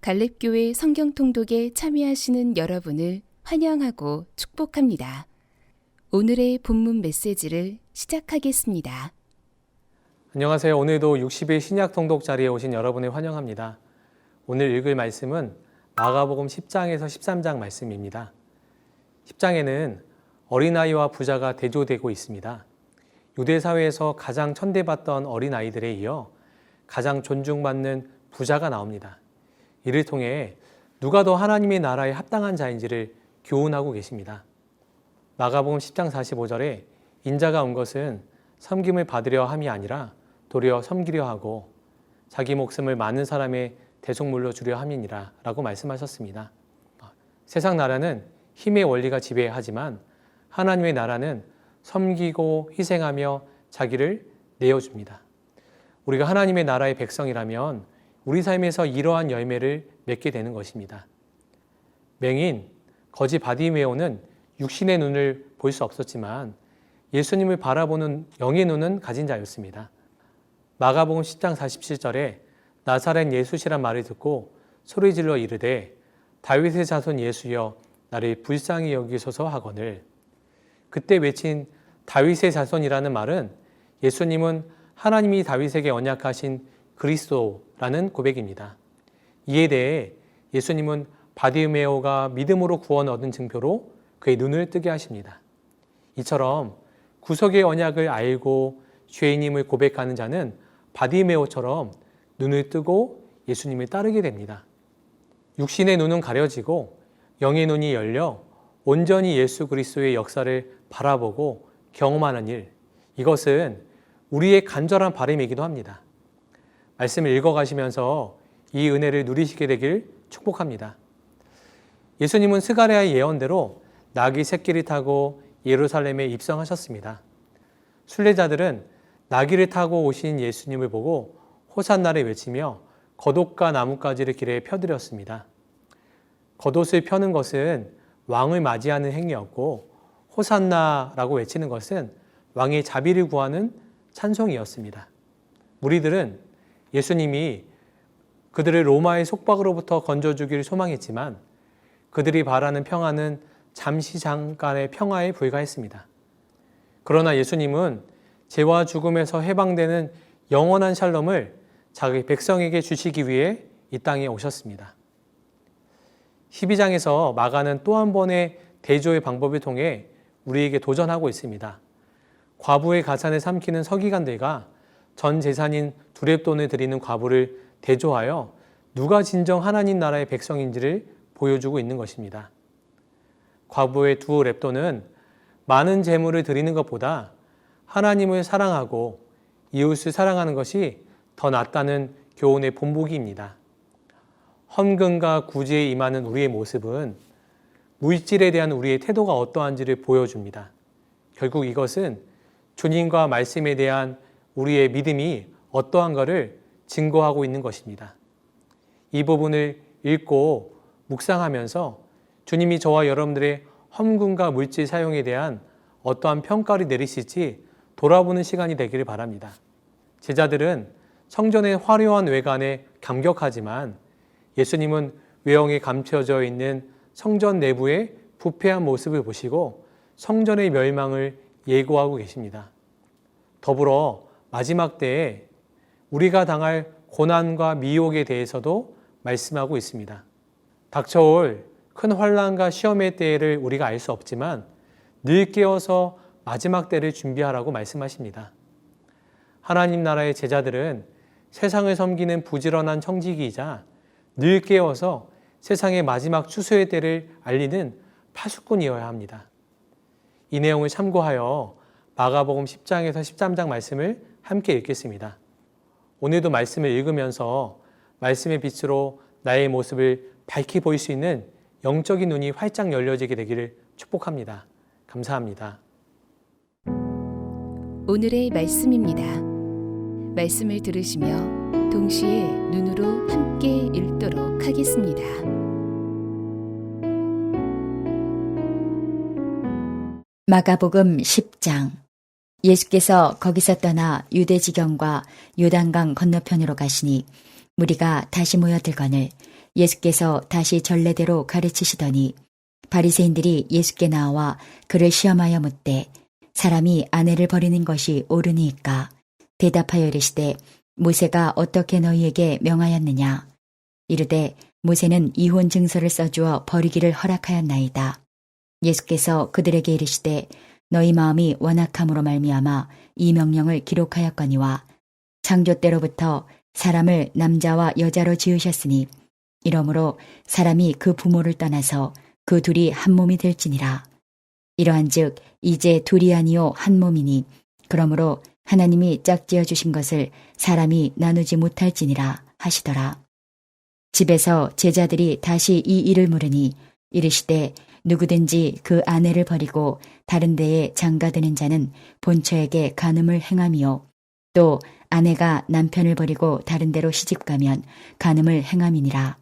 갈렙교회 성경통독에 참여하시는 여러분을 환영하고 축복합니다. 오늘의 본문 메시지를 시작하겠습니다. 안녕하세요. 오늘도 60일 신약 통독 자리에 오신 여러분을 환영합니다. 오늘 읽을 말씀은 마가복음 10장에서 13장 말씀입니다. 10장에는 어린아이와 부자가 대조되고 있습니다. 유대 사회에서 가장 천대받던 어린아이들에 이어 가장 존중받는 부자가 나옵니다. 이를 통해 누가 더 하나님의 나라에 합당한 자인지를 교훈하고 계십니다. 마가복음 10장 45절에 인자가 온 것은 섬김을 받으려 함이 아니라 도리어 섬기려 하고 자기 목숨을 많은 사람의 대속물로 주려 함이니라 라고 말씀하셨습니다. 세상 나라는 힘의 원리가 지배하지만 하나님의 나라는 섬기고 희생하며 자기를 내어줍니다. 우리가 하나님의 나라의 백성이라면 우리 삶에서 이러한 열매를 맺게 되는 것입니다. 맹인, 거지 바디메오는 육신의 눈을 볼 수 없었지만 예수님을 바라보는 영의 눈은 가진 자였습니다. 마가복음 10장 47절에 나사렛 예수시란 말을 듣고 소리질러 이르되 다윗의 자손 예수여 나를 불쌍히 여기소서 하거늘. 그때 외친 다윗의 자손이라는 말은 예수님은 하나님이 다윗에게 언약하신 그리스도라는 고백입니다. 이에 대해 예수님은 바디메오가 믿음으로 구원 얻은 증표로 그의 눈을 뜨게 하십니다. 이처럼 구속의 언약을 알고 죄인임을 고백하는 자는 바디메오처럼 눈을 뜨고 예수님을 따르게 됩니다. 육신의 눈은 가려지고 영의 눈이 열려 온전히 예수 그리스도의 역사를 바라보고 경험하는 일, 이것은 우리의 간절한 바람이기도 합니다. 말씀을 읽어가시면서 이 은혜를 누리시게 되길 축복합니다. 예수님은 스가랴의 예언대로 나귀 새끼를 타고 예루살렘에 입성하셨습니다. 순례자들은 나귀를 타고 오신 예수님을 보고 호산나를 외치며 겉옷과 나뭇가지를 길에 펴드렸습니다. 겉옷을 펴는 것은 왕을 맞이하는 행위였고 호산나라고 외치는 것은 왕의 자비를 구하는 찬송이었습니다. 무리들은 예수님이 그들을 로마의 속박으로부터 건져주기를 소망했지만 그들이 바라는 평화는 잠시 잠깐의 평화에 불과했습니다. 그러나 예수님은 죄와 죽음에서 해방되는 영원한 샬롬을 자기 백성에게 주시기 위해 이 땅에 오셨습니다. 12장에서 마가는 또 한 번의 대조의 방법을 통해 우리에게 도전하고 있습니다. 과부의 가산을 삼키는 서기관들과 전 재산인 두 렙돈을 드리는 과부를 대조하여 누가 진정 하나님 나라의 백성인지를 보여주고 있는 것입니다. 과부의 두 렙돈은 많은 재물을 드리는 것보다 하나님을 사랑하고 이웃을 사랑하는 것이 더 낫다는 교훈의 본보기입니다. 헌금과 구제에 임하는 우리의 모습은 물질에 대한 우리의 태도가 어떠한지를 보여줍니다. 결국 이것은 주님과 말씀에 대한 우리의 믿음이 어떠한가를 증거하고 있는 것입니다. 이 부분을 읽고 묵상하면서 주님이 저와 여러분들의 헌금과 물질 사용에 대한 어떠한 평가를 내리실지 돌아보는 시간이 되기를 바랍니다. 제자들은 성전의 화려한 외관에 감격하지만 예수님은 외형에 감춰져 있는 성전 내부의 부패한 모습을 보시고 성전의 멸망을 예고하고 계십니다. 더불어 마지막 때에 우리가 당할 고난과 미혹에 대해서도 말씀하고 있습니다. 닥쳐올 큰 환난과 시험의 때를 우리가 알 수 없지만 늘 깨어서 마지막 때를 준비하라고 말씀하십니다. 하나님 나라의 제자들은 세상을 섬기는 부지런한 청지기이자 늘 깨어서 세상의 마지막 추수의 때를 알리는 파수꾼이어야 합니다. 이 내용을 참고하여 마가복음 10장에서 13장 말씀을 함께 읽겠습니다. 오늘도 말씀을 읽으면서 말씀의 빛으로 나의 모습을 밝히 보일 수 있는 영적인 눈이 활짝 열려지게 되기를 축복합니다. 감사합니다. 오늘의 말씀입니다. 말씀을 들으시며 동시에 눈으로 함께 읽도록 하겠습니다. 마가복음 10장. 예수께서 거기서 떠나 유대 지경과 요단강 건너편으로 가시니 무리가 다시 모여들거늘 예수께서 다시 전례대로 가르치시더니 바리새인들이 예수께 나와 그를 시험하여 묻되 사람이 아내를 버리는 것이 옳으니까 대답하여 이르시되 모세가 어떻게 너희에게 명하였느냐 이르되 모세는 이혼 증서를 써주어 버리기를 허락하였나이다. 예수께서 그들에게 이르시되 너희 마음이 완악함으로 말미암아 이 명령을 기록하였거니와 창조 때로부터 사람을 남자와 여자로 지으셨으니 이러므로 사람이 그 부모를 떠나서 그 둘이 한 몸이 될지니라. 이러한즉 이제 둘이 아니요 한 몸이니 그러므로 하나님이 짝지어 주신 것을 사람이 나누지 못할지니라 하시더라. 집에서 제자들이 다시 이 일을 물으니 이르시되 누구든지 그 아내를 버리고 다른 데에 장가드는 자는 본처에게 간음을 행함이요 또 아내가 남편을 버리고 다른 데로 시집가면 간음을 행함이니라.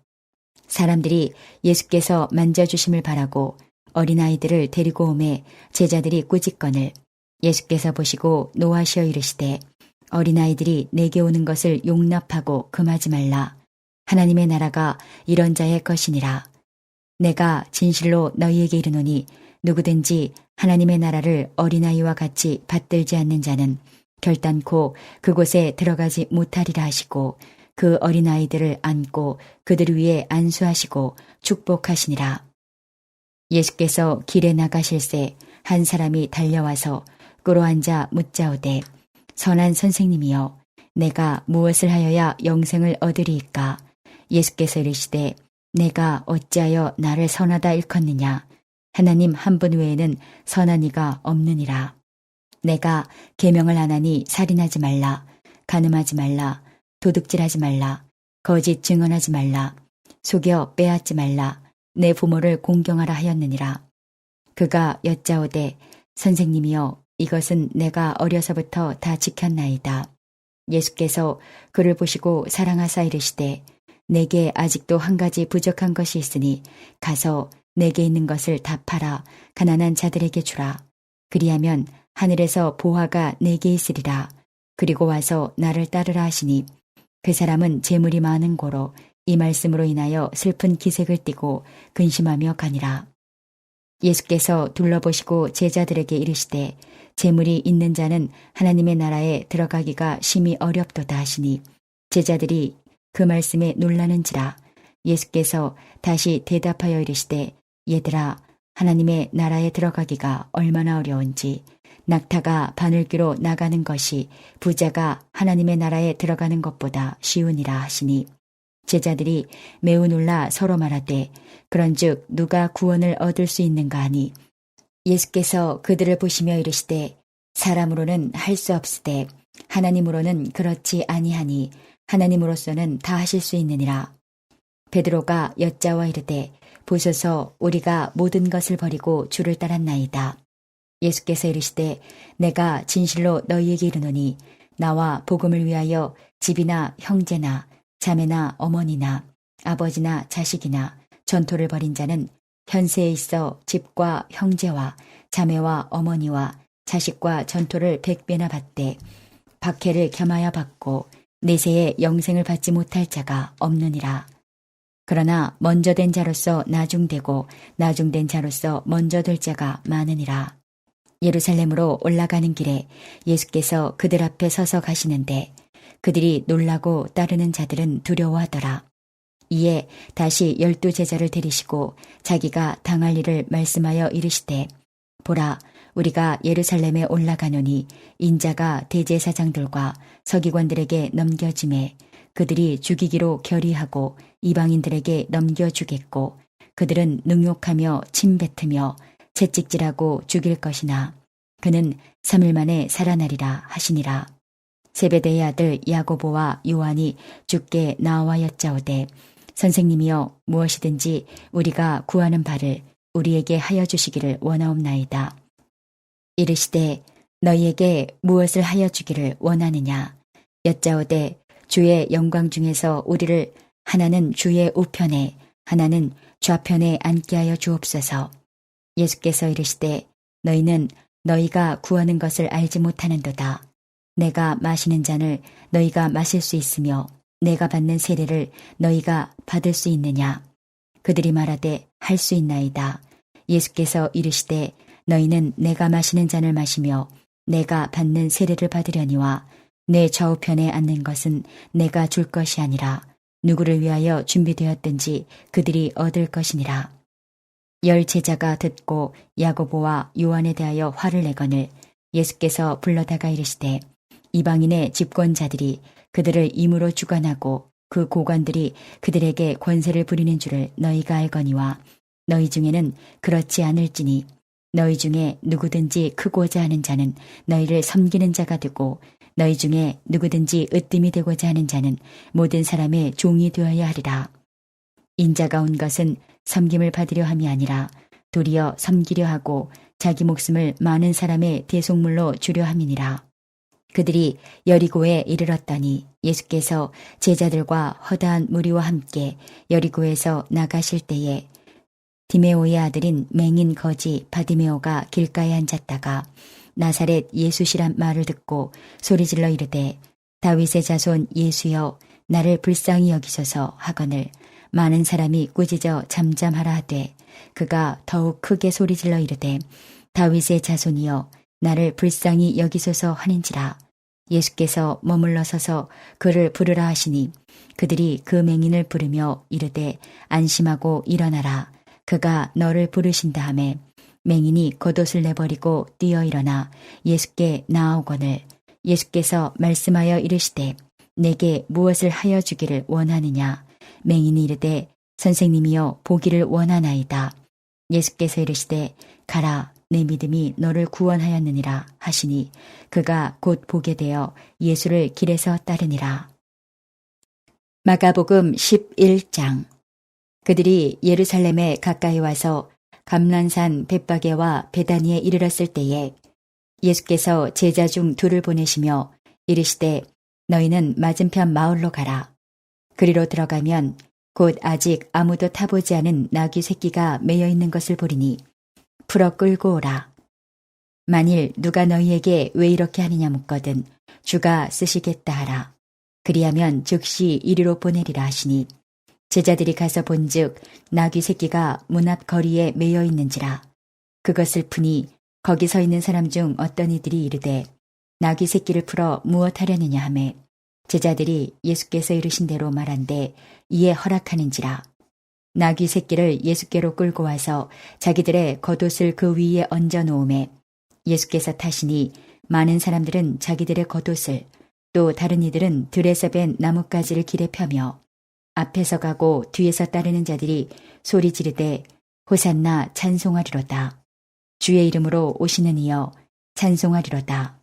사람들이 예수께서 만져주심을 바라고 어린아이들을 데리고 오매 제자들이 꾸짖거늘 예수께서 보시고 노하시어 이르시되 어린아이들이 내게 오는 것을 용납하고 금하지 말라. 하나님의 나라가 이런 자의 것이니라. 내가 진실로 너희에게 이르노니 누구든지 하나님의 나라를 어린아이와 같이 받들지 않는 자는 결단코 그곳에 들어가지 못하리라 하시고 그 어린아이들을 안고 그들 위에 안수하시고 축복하시니라. 예수께서 길에 나가실새 한 사람이 달려와서 꿇어앉아 묻자오되 선한 선생님이여 내가 무엇을 하여야 영생을 얻으리이까. 예수께서 이르시되 내가 어찌하여 나를 선하다 일컫느냐. 하나님 한 분 외에는 선한 이가 없느니라. 내가 계명을 안 하니 살인하지 말라, 간음하지 말라, 도둑질하지 말라, 거짓 증언하지 말라, 속여 빼앗지 말라, 내 부모를 공경하라 하였느니라. 그가 여짜오되 선생님이여 이것은 내가 어려서부터 다 지켰나이다. 예수께서 그를 보시고 사랑하사 이르시되 내게 아직도 한 가지 부족한 것이 있으니 가서 내게 있는 것을 다 팔아 가난한 자들에게 주라. 그리하면 하늘에서 보화가 내게 있으리라. 그리고 와서 나를 따르라 하시니 그 사람은 재물이 많은 고로 이 말씀으로 인하여 슬픈 기색을 띠고 근심하며 가니라. 예수께서 둘러보시고 제자들에게 이르시되 재물이 있는 자는 하나님의 나라에 들어가기가 심히 어렵도다 하시니 제자들이 그 말씀에 놀라는지라. 예수께서 다시 대답하여 이르시되 얘들아 하나님의 나라에 들어가기가 얼마나 어려운지 낙타가 바늘귀로 나가는 것이 부자가 하나님의 나라에 들어가는 것보다 쉬우니라 하시니 제자들이 매우 놀라 서로 말하되 그런즉 누가 구원을 얻을 수 있는가 하니 예수께서 그들을 보시며 이르시되 사람으로는 할 수 없으되 하나님으로는 그렇지 아니하니 하나님으로서는 다 하실 수 있느니라. 베드로가 여짜와 이르되 보소서 우리가 모든 것을 버리고 주를 따랐나이다. 예수께서 이르시되 내가 진실로 너희에게 이르노니 나와 복음을 위하여 집이나 형제나 자매나 어머니나 아버지나 자식이나 전토를 벌인 자는 현세에 있어 집과 형제와 자매와 어머니와 자식과 전토를 100배나 받되 박해를 겸하여 받고 내세에 영생을 받지 못할 자가 없느니라. 그러나 먼저 된 자로서 나중되고 나중된 자로서 먼저 될 자가 많으니라. 예루살렘으로 올라가는 길에 예수께서 그들 앞에 서서 가시는데 그들이 놀라고 따르는 자들은 두려워하더라. 이에 다시 12 제자를 데리시고 자기가 당할 일을 말씀하여 이르시되 보라 우리가 예루살렘에 올라가노니 인자가 대제사장들과 서기관들에게 넘겨짐에 그들이 죽이기로 결의하고 이방인들에게 넘겨주겠고 그들은 능욕하며 침뱉으며 채찍질하고 죽일 것이나 그는 3일 만에 살아나리라 하시니라. 세베대의 아들 야고보와 요한이 주께 나와 여짜오되 선생님이여 무엇이든지 우리가 구하는 바를 우리에게 하여 주시기를 원하옵나이다. 이르시되 너희에게 무엇을 하여 주기를 원하느냐. 여짜오되 주의 영광 중에서 우리를 하나는 주의 우편에 하나는 좌편에 앉게 하여 주옵소서. 예수께서 이르시되 너희는 너희가 구하는 것을 알지 못하는도다. 내가 마시는 잔을 너희가 마실 수 있으며 내가 받는 세례를 너희가 받을 수 있느냐? 그들이 말하되 할 수 있나이다. 예수께서 이르시되 너희는 내가 마시는 잔을 마시며 내가 받는 세례를 받으려니와 내 좌우편에 앉는 것은 내가 줄 것이 아니라 누구를 위하여 준비되었든지 그들이 얻을 것이니라. 10 제자가 듣고 야고보와 요한에 대하여 화를 내거늘 예수께서 불러다가 이르시되 이방인의 집권자들이 그들을 임으로 주관하고 그 고관들이 그들에게 권세를 부리는 줄을 너희가 알거니와 너희 중에는 그렇지 않을지니 너희 중에 누구든지 크고자 하는 자는 너희를 섬기는 자가 되고 너희 중에 누구든지 으뜸이 되고자 하는 자는 모든 사람의 종이 되어야 하리라. 인자가 온 것은 섬김을 받으려 함이 아니라 도리어 섬기려 하고 자기 목숨을 많은 사람의 대속물로 주려 함이니라. 그들이 여리고에 이르렀더니 예수께서 제자들과 허다한 무리와 함께 여리고에서 나가실 때에 디메오의 아들인 맹인 거지 바디메오가 길가에 앉았다가 나사렛 예수시란 말을 듣고 소리질러 이르되 다윗의 자손 예수여 나를 불쌍히 여기소서 하거늘 많은 사람이 꾸짖어 잠잠하라 하되 그가 더욱 크게 소리질러 이르되 다윗의 자손이여 나를 불쌍히 여기소서 하는지라. 예수께서 머물러 서서 그를 부르라 하시니 그들이 그 맹인을 부르며 이르되 안심하고 일어나라. 그가 너를 부르신다 하매 맹인이 겉옷을 내버리고 뛰어 일어나 예수께 나아오거늘 예수께서 말씀하여 이르시되 내게 무엇을 하여 주기를 원하느냐. 맹인이 이르되 선생님이여 보기를 원하나이다. 예수께서 이르시되 가라 내 믿음이 너를 구원하였느니라 하시니 그가 곧 보게 되어 예수를 길에서 따르니라. 마가복음 11장. 그들이 예루살렘에 가까이 와서 감난산 벳바게와 베다니에 이르렀을 때에 예수께서 제자 중 둘을 보내시며 이르시되 너희는 맞은편 마을로 가라. 그리로 들어가면 곧 아직 아무도 타보지 않은 나귀 새끼가 매여 있는 것을 보리니 풀어 끌고 오라. 만일 누가 너희에게 왜 이렇게 하느냐 묻거든 주가 쓰시겠다 하라. 그리하면 즉시 이리로 보내리라 하시니 제자들이 가서 본즉 나귀 새끼가 문 앞 거리에 매여 있는지라. 그것을 푸니 거기 서 있는 사람 중 어떤 이들이 이르되 나귀 새끼를 풀어 무엇 하려느냐 하매 제자들이 예수께서 이르신 대로 말한데 이에 허락하는지라. 나귀 새끼를 예수께로 끌고 와서 자기들의 겉옷을 그 위에 얹어 놓음에 예수께서 타시니 많은 사람들은 자기들의 겉옷을 또 다른 이들은 들에서 벤 나뭇가지를 길에 펴며 앞에서 가고 뒤에서 따르는 자들이 소리 지르되 호산나 찬송하리로다. 주의 이름으로 오시는 이여 찬송하리로다.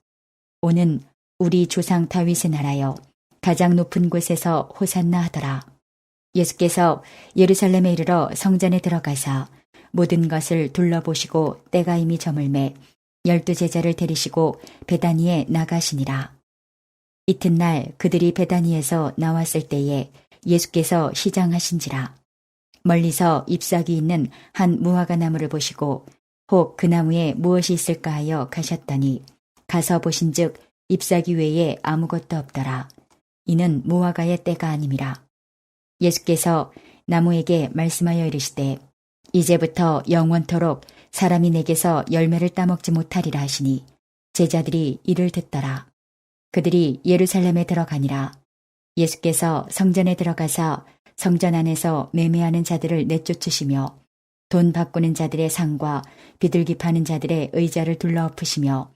오는 우리 조상 다윗의 나라여 가장 높은 곳에서 호산나 하더라. 예수께서 예루살렘에 이르러 성전에 들어가사 모든 것을 둘러보시고 때가 이미 저물매 12 제자를 데리시고 베다니에 나가시니라. 이튿날 그들이 베다니에서 나왔을 때에 예수께서 시장하신지라. 멀리서 잎사귀 있는 한 무화과 나무를 보시고 혹 그 나무에 무엇이 있을까 하여 가셨더니 가서 보신즉 잎사귀 외에 아무것도 없더라. 이는 무화과의 때가 아님이라. 예수께서 나무에게 말씀하여 이르시되 이제부터 영원토록 사람이 내게서 열매를 따먹지 못하리라 하시니 제자들이 이를 듣더라. 그들이 예루살렘에 들어가니라. 예수께서 성전에 들어가사 성전 안에서 매매하는 자들을 내쫓으시며 돈 바꾸는 자들의 상과 비둘기 파는 자들의 의자를 둘러엎으시며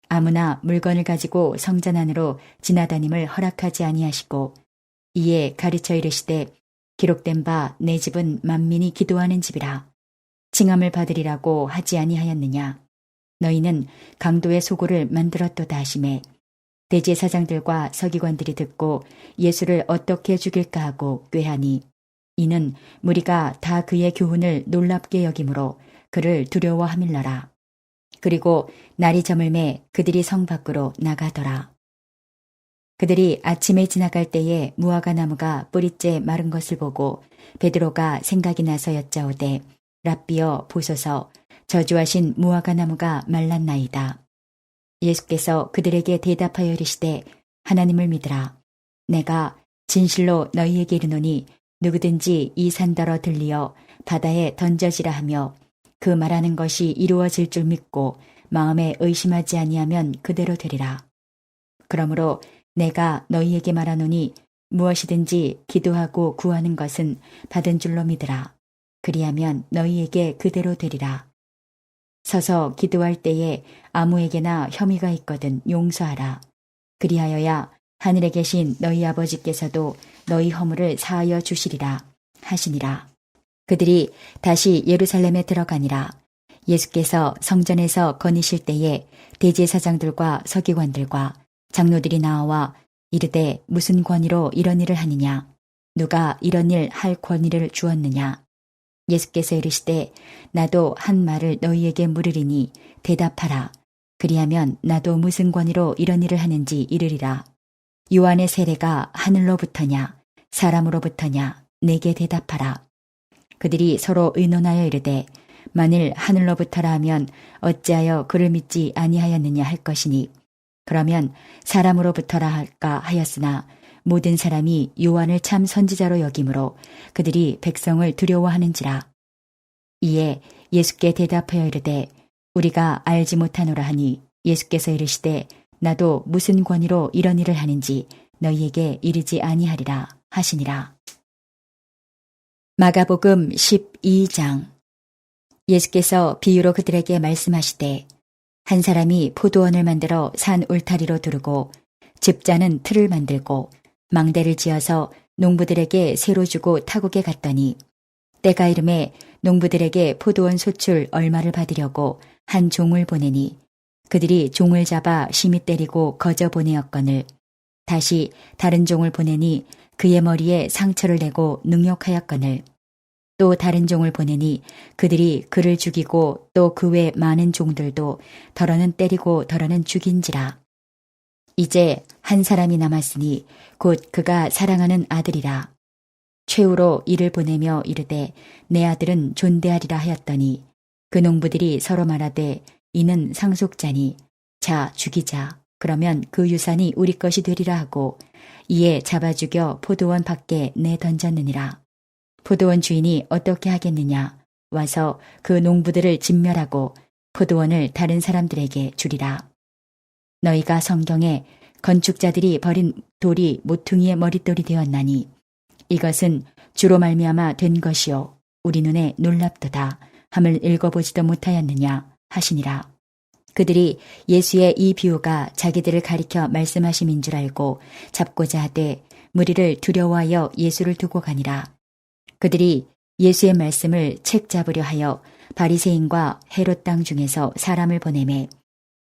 아무나 물건을 가지고 성전 안으로 지나다님을 허락하지 아니하시고 이에 가르쳐 이르시되 기록된 바 내 집은 만민이 기도하는 집이라. 칭함을 받으리라고 하지 아니하였느냐. 너희는 강도의 소굴을 만들었도다 하시매 대제사장들과 서기관들이 듣고 예수를 어떻게 죽일까 하고 꾀하니 이는 무리가 다 그의 교훈을 놀랍게 여김으로 그를 두려워함일러라. 그리고 날이 저물매 그들이 성 밖으로 나가더라. 그들이 아침에 지나갈 때에 무화과 나무가 뿌리째 마른 것을 보고 베드로가 생각이 나서 여짜오되 랍비여 보소서 저주하신 무화과 나무가 말랐나이다. 예수께서 그들에게 대답하여 이르시되 하나님을 믿으라. 내가 진실로 너희에게 이르노니 누구든지 이 산더러 들리어 바다에 던져지라 하며 그 말하는 것이 이루어질 줄 믿고 마음에 의심하지 아니하면 그대로 되리라. 그러므로 내가 너희에게 말하노니 무엇이든지 기도하고 구하는 것은 받은 줄로 믿으라. 그리하면 너희에게 그대로 되리라. 서서 기도할 때에 아무에게나 혐의가 있거든 용서하라. 그리하여야 하늘에 계신 너희 아버지께서도 너희 허물을 사하여 주시리라 하시니라. 그들이 다시 예루살렘에 들어가니라. 예수께서 성전에서 거니실 때에 대제사장들과 서기관들과 장로들이 나와 이르되 무슨 권위로 이런 일을 하느냐? 누가 이런 일 할 권위를 주었느냐? 예수께서 이르시되 나도 한 말을 너희에게 물으리니 대답하라. 그리하면 나도 무슨 권위로 이런 일을 하는지 이르리라. 요한의 세례가 하늘로부터냐 사람으로부터냐 내게 대답하라. 그들이 서로 의논하여 이르되 만일 하늘로부터라 하면 어찌하여 그를 믿지 아니하였느냐 할 것이니 그러면 사람으로부터라 할까 하였으나 모든 사람이 요한을 참 선지자로 여김으로 그들이 백성을 두려워하는지라. 이에 예수께 대답하여 이르되 우리가 알지 못하노라 하니 예수께서 이르시되 나도 무슨 권위로 이런 일을 하는지 너희에게 이르지 아니하리라 하시니라. 마가복음 12장. 예수께서 비유로 그들에게 말씀하시되 한 사람이 포도원을 만들어 산 울타리로 두르고 집자는 틀을 만들고 망대를 지어서 농부들에게 새로 주고 타국에 갔더니 때가 이름에 농부들에게 포도원 소출 얼마를 받으려고 한 종을 보내니 그들이 종을 잡아 심히 때리고 거저 보내었거늘 다시 다른 종을 보내니 그의 머리에 상처를 내고 능욕하였거늘 또 다른 종을 보내니 그들이 그를 죽이고 또 그 외 많은 종들도 더러는 때리고 더러는 죽인지라. 이제 한 사람이 남았으니 곧 그가 사랑하는 아들이라. 최후로 이를 보내며 이르되 내 아들은 존대하리라 하였더니 그 농부들이 서로 말하되 이는 상속자니 자 죽이자. 그러면 그 유산이 우리 것이 되리라 하고 이에 잡아 죽여 포도원 밖에 내던졌느니라. 포도원 주인이 어떻게 하겠느냐? 와서 그 농부들을 진멸하고 포도원을 다른 사람들에게 주리라. 너희가 성경에 건축자들이 버린 돌이 모퉁이의 머릿돌이 되었나니 이것은 주로 말미암아 된 것이요 우리 눈에 놀랍도다 함을 읽어보지도 못하였느냐 하시니라. 그들이 예수의 이 비유가 자기들을 가리켜 말씀하심인 줄 알고 잡고자 하되 무리를 두려워하여 예수를 두고 가니라. 그들이 예수의 말씀을 책 잡으려 하여 바리새인과 헤롯 땅 중에서 사람을 보내매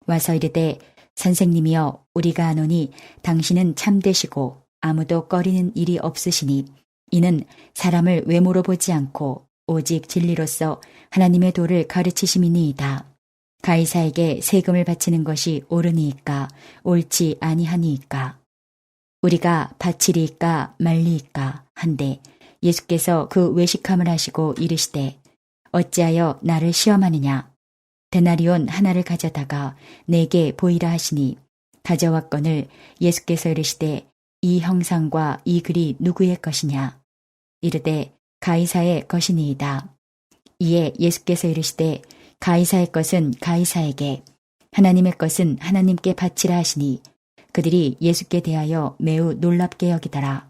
와서 이르되 선생님이여 우리가 아노니 당신은 참되시고 아무도 꺼리는 일이 없으시니 이는 사람을 외모로 보지 않고 오직 진리로서 하나님의 도를 가르치심이니이다. 가이사에게 세금을 바치는 것이 옳으니이까 옳지 아니하니이까 우리가 바치리이까 말리이까 한데 예수께서 그 외식함을 하시고 이르시되 어찌하여 나를 시험하느냐 데나리온 하나를 가져다가 내게 보이라 하시니 가져왔거늘 예수께서 이르시되 이 형상과 이 글이 누구의 것이냐 이르되 가이사의 것이니이다. 이에 예수께서 이르시되 가이사의 것은 가이사에게 하나님의 것은 하나님께 바치라 하시니 그들이 예수께 대하여 매우 놀랍게 여기더라.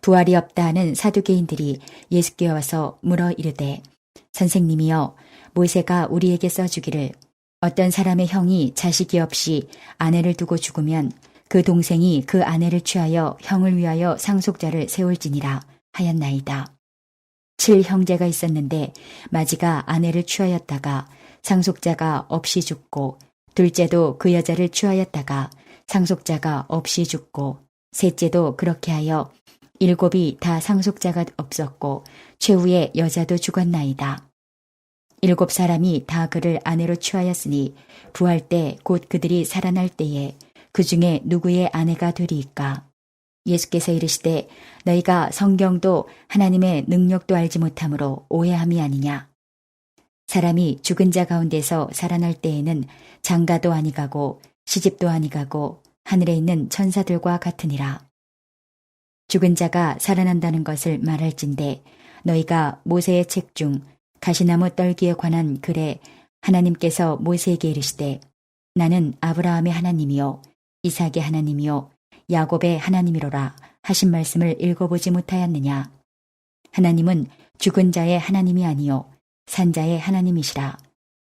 부활이 없다 하는 사두개인들이 예수께 와서 물어 이르되 선생님이여 모세가 우리에게 써주기를 어떤 사람의 형이 자식이 없이 아내를 두고 죽으면 그 동생이 그 아내를 취하여 형을 위하여 상속자를 세울지니라 하였나이다. 7형제가 있었는데 마지가 아내를 취하였다가 상속자가 없이 죽고 둘째도 그 여자를 취하였다가 상속자가 없이 죽고 셋째도 그렇게 하여 7이 다 상속자가 없었고 최후의 여자도 죽었나이다. 7사람이 다 그를 아내로 취하였으니 부활 때 곧 그들이 살아날 때에 그 중에 누구의 아내가 되리이까? 예수께서 이르시되 너희가 성경도 하나님의 능력도 알지 못함으로 오해함이 아니냐? 사람이 죽은 자 가운데서 살아날 때에는 장가도 아니가고 시집도 아니가고 하늘에 있는 천사들과 같으니라. 죽은 자가 살아난다는 것을 말할진대 너희가 모세의 책 중 가시나무 떨기에 관한 글에 하나님께서 모세에게 이르시되 나는 아브라함의 하나님이요 이삭의 하나님이요 야곱의 하나님이로라 하신 말씀을 읽어보지 못하였느냐. 하나님은 죽은 자의 하나님이 아니요 산 자의 하나님이시라.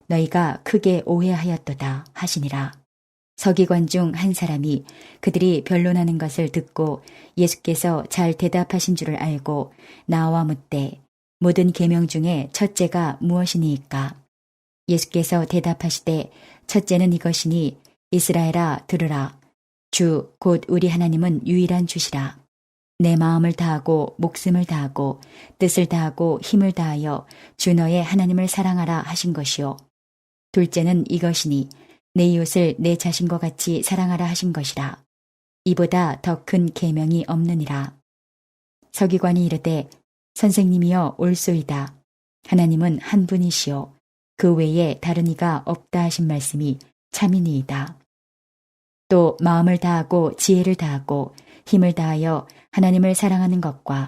너희가 크게 오해하였도다 하시니라. 서기관 중 한 사람이 그들이 변론하는 것을 듣고 예수께서 잘 대답하신 줄을 알고 나와 묻되 모든 계명 중에 첫째가 무엇이니이까? 예수께서 대답하시되 첫째는 이것이니 이스라엘아 들으라. 주 곧 우리 하나님은 유일한 주시라. 내 마음을 다하고 목숨을 다하고 뜻을 다하고 힘을 다하여 주 너의 하나님을 사랑하라 하신 것이요. 둘째는 이것이니 내 이웃을 내 자신과 같이 사랑하라 하신 것이라. 이보다 더 큰 계명이 없느니라. 서기관이 이르되 선생님이여 옳소이다. 하나님은 한 분이시요 그 외에 다른 이가 없다 하신 말씀이 참이니이다. 또 마음을 다하고 지혜를 다하고 힘을 다하여 하나님을 사랑하는 것과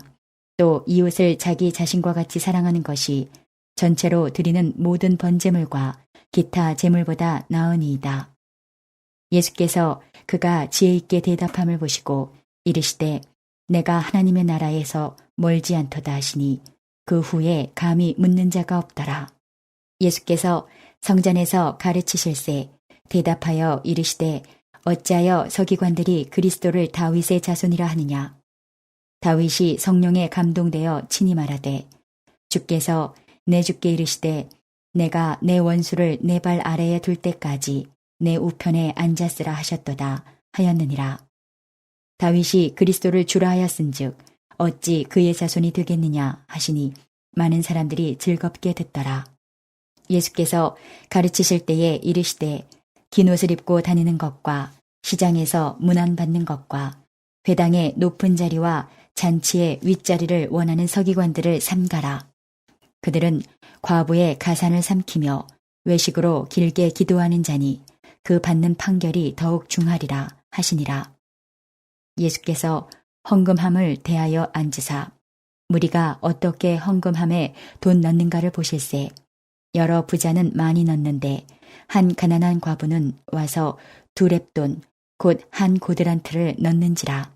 또 이웃을 자기 자신과 같이 사랑하는 것이 전체로 드리는 모든 번제물과 기타 제물보다 나으니이다. 예수께서 그가 지혜 있게 대답함을 보시고 이르시되 내가 하나님의 나라에서 멀지 않도다 하시니 그 후에 감히 묻는 자가 없더라. 예수께서 성전에서 가르치실세 대답하여 이르시되 어찌하여 서기관들이 그리스도를 다윗의 자손이라 하느냐. 다윗이 성령에 감동되어 친히 말하되 주께서 내 주께 이르시되 내가 내 원수를 내 발 아래에 둘 때까지 내 우편에 앉았으라 하셨도다 하였느니라. 다윗이 그리스도를 주라 하였은즉 어찌 그의 자손이 되겠느냐 하시니 많은 사람들이 즐겁게 듣더라. 예수께서 가르치실 때에 이르시되 긴 옷을 입고 다니는 것과 시장에서 문안받는 것과 회당의 높은 자리와 잔치의 윗자리를 원하는 서기관들을 삼가라. 그들은 과부의 가산을 삼키며 외식으로 길게 기도하는 자니 그 받는 판결이 더욱 중하리라 하시니라. 예수께서 헌금함을 대하여 앉으사 무리가 어떻게 헌금함에 돈 넣는가를 보실세. 여러 부자는 많이 넣는데 한 가난한 과부는 와서 2렙돈 곧 한 고드란트를 넣는지라.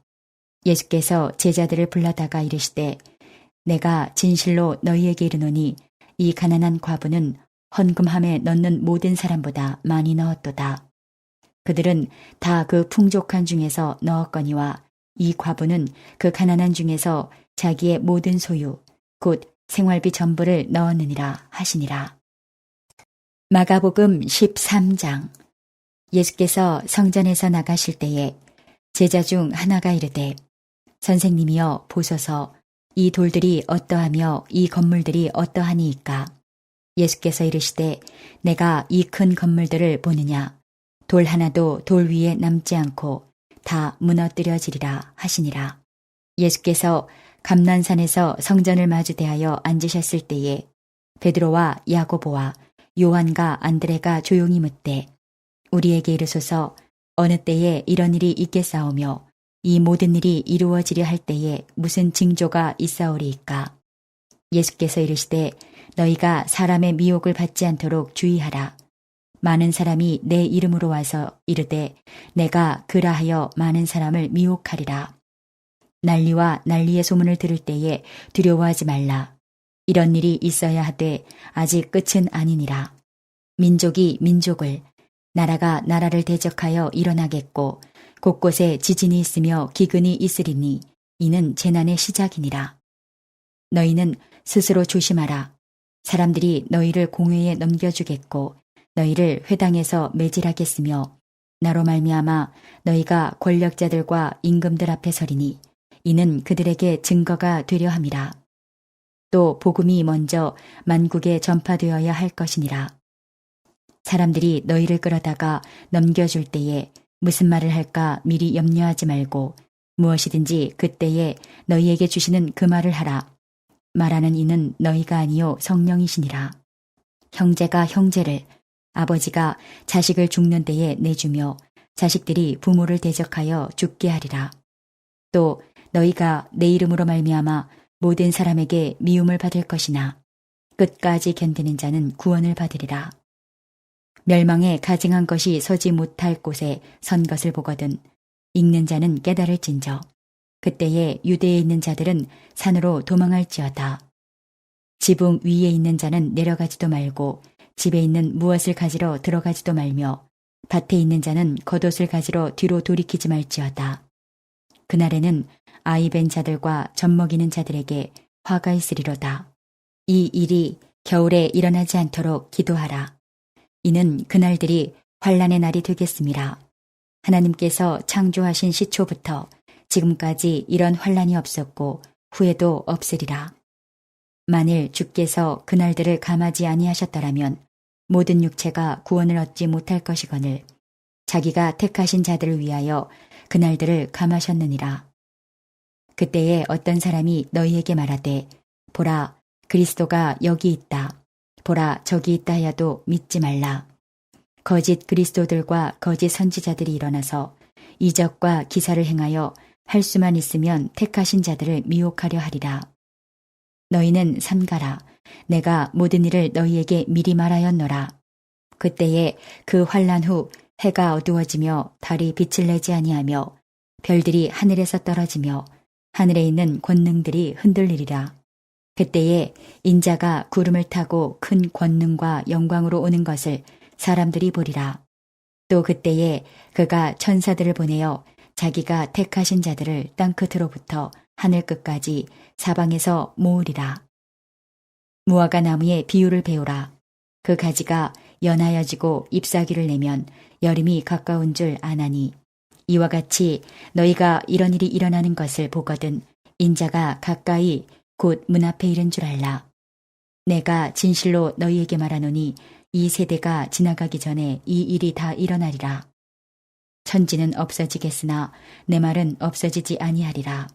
예수께서 제자들을 불러다가 이르시되 내가 진실로 너희에게 이르노니 이 가난한 과부는 헌금함에 넣는 모든 사람보다 많이 넣었도다. 그들은 다 그 풍족한 중에서 넣었거니와 이 과부는 그 가난한 중에서 자기의 모든 소유 곧 생활비 전부를 넣었느니라 하시니라. 마가복음 13장. 예수께서 성전에서 나가실 때에 제자 중 하나가 이르되 선생님이여 보소서 이 돌들이 어떠하며 이 건물들이 어떠하니이까. 예수께서 이르시되 내가 이 큰 건물들을 보느냐. 돌 하나도 돌 위에 남지 않고 다 무너뜨려지리라 하시니라. 예수께서 감난산에서 성전을 마주대하여 앉으셨을 때에 베드로와 야고보와 요한과 안드레가 조용히 묻되 우리에게 이르소서 어느 때에 이런 일이 있겠사오며 이 모든 일이 이루어지려 할 때에 무슨 징조가 있사오리이까. 예수께서 이르시되 너희가 사람의 미혹을 받지 않도록 주의하라. 많은 사람이 내 이름으로 와서 이르되 내가 그라하여 많은 사람을 미혹하리라. 난리와 난리의 소문을 들을 때에 두려워하지 말라. 이런 일이 있어야 하되 아직 끝은 아니니라. 민족이 민족을 나라가 나라를 대적하여 일어나겠고 곳곳에 지진이 있으며 기근이 있으리니 이는 재난의 시작이니라. 너희는 스스로 조심하라. 사람들이 너희를 공회에 넘겨주겠고 너희를 회당에서 매질하겠으며 나로 말미암아 너희가 권력자들과 임금들 앞에 서리니 이는 그들에게 증거가 되려 함이라. 또 복음이 먼저 만국에 전파되어야 할 것이니라. 사람들이 너희를 끌어다가 넘겨줄 때에 무슨 말을 할까 미리 염려하지 말고 무엇이든지 그때에 너희에게 주시는 그 말을 하라. 말하는 이는 너희가 아니요 성령이시니라. 형제가 형제를 아버지가 자식을 죽는 때에 내주며 자식들이 부모를 대적하여 죽게 하리라. 또 너희가 내 이름으로 말미암아 모든 사람에게 미움을 받을 것이나 끝까지 견디는 자는 구원을 받으리라. 멸망에 가증한 것이 서지 못할 곳에 선 것을 보거든 읽는 자는 깨달을진저 그때에 유대에 있는 자들은 산으로 도망할지어다. 지붕 위에 있는 자는 내려가지도 말고 집에 있는 무엇을 가지러 들어가지도 말며 밭에 있는 자는 겉옷을 가지러 뒤로 돌이키지 말지어다. 그날에는 아이 벤 자들과 젖 먹이는 자들에게 화가 있으리로다. 이 일이 겨울에 일어나지 않도록 기도하라. 이는 그날들이 환난의 날이 되겠음이라. 하나님께서 창조하신 시초부터 지금까지 이런 환난이 없었고 후에도 없으리라. 만일 주께서 그날들을 감하지 아니하셨더라면 모든 육체가 구원을 얻지 못할 것이거늘 자기가 택하신 자들을 위하여 그날들을 감하셨느니라. 그때에 어떤 사람이 너희에게 말하되 보라 그리스도가 여기 있다. 보라 저기 있다 하여도 믿지 말라. 거짓 그리스도들과 거짓 선지자들이 일어나서 이적과 기사를 행하여 할 수만 있으면 택하신 자들을 미혹하려 하리라. 너희는 삼가라. 내가 모든 일을 너희에게 미리 말하였노라. 그때에 그 환난 후 해가 어두워지며 달이 빛을 내지 아니하며 별들이 하늘에서 떨어지며 하늘에 있는 권능들이 흔들리리라. 그때에 인자가 구름을 타고 큰 권능과 영광으로 오는 것을 사람들이 보리라. 또 그때에 그가 천사들을 보내어 자기가 택하신 자들을 땅끝으로부터 하늘 끝까지 사방에서 모으리라. 무화과 나무의 비유를 배우라. 그 가지가 연하여지고 잎사귀를 내면 여름이 가까운 줄 아나니 이와 같이 너희가 이런 일이 일어나는 것을 보거든 인자가 가까이 곧 문 앞에 이른 줄 알라. 내가 진실로 너희에게 말하노니 이 세대가 지나가기 전에 이 일이 다 일어나리라. 천지는 없어지겠으나 내 말은 없어지지 아니하리라.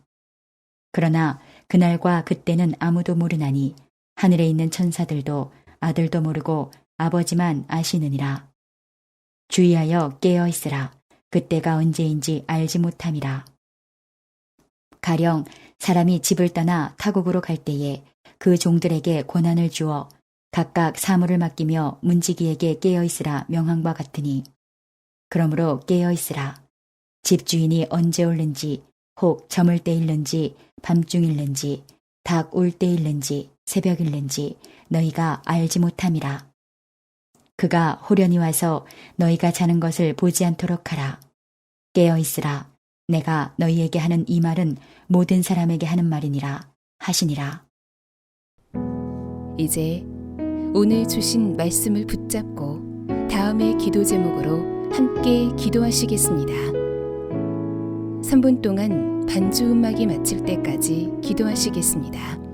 그러나 그날과 그때는 아무도 모르나니 하늘에 있는 천사들도 아들도 모르고 아버지만 아시느니라. 주의하여 깨어 있으라. 그때가 언제인지 알지 못함이라. 가령 사람이 집을 떠나 타국으로 갈 때에 그 종들에게 권한을 주어 각각 사물을 맡기며 문지기에게 깨어 있으라 명한 바 같으니 그러므로 깨어 있으라. 집주인이 언제 올는지 혹 저물 때일는지 밤중일는지 닭 올 때일는지 새벽일는지 너희가 알지 못함이라. 그가 호련히 와서 너희가 자는 것을 보지 않도록 하라. 깨어 있으라. 내가 너희에게 하는 이 말은 모든 사람에게 하는 말이니라 하시니라. 이제 오늘 주신 말씀을 붙잡고 다음의 기도 제목으로 함께 기도하시겠습니다. 3분 동안 반주 음악이 마칠 때까지 기도하시겠습니다.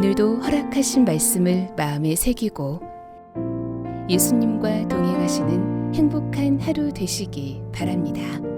오늘도 허락하신 말씀을 마음에 새기고 예수님과 동행하시는 행복한 하루 되시기 바랍니다.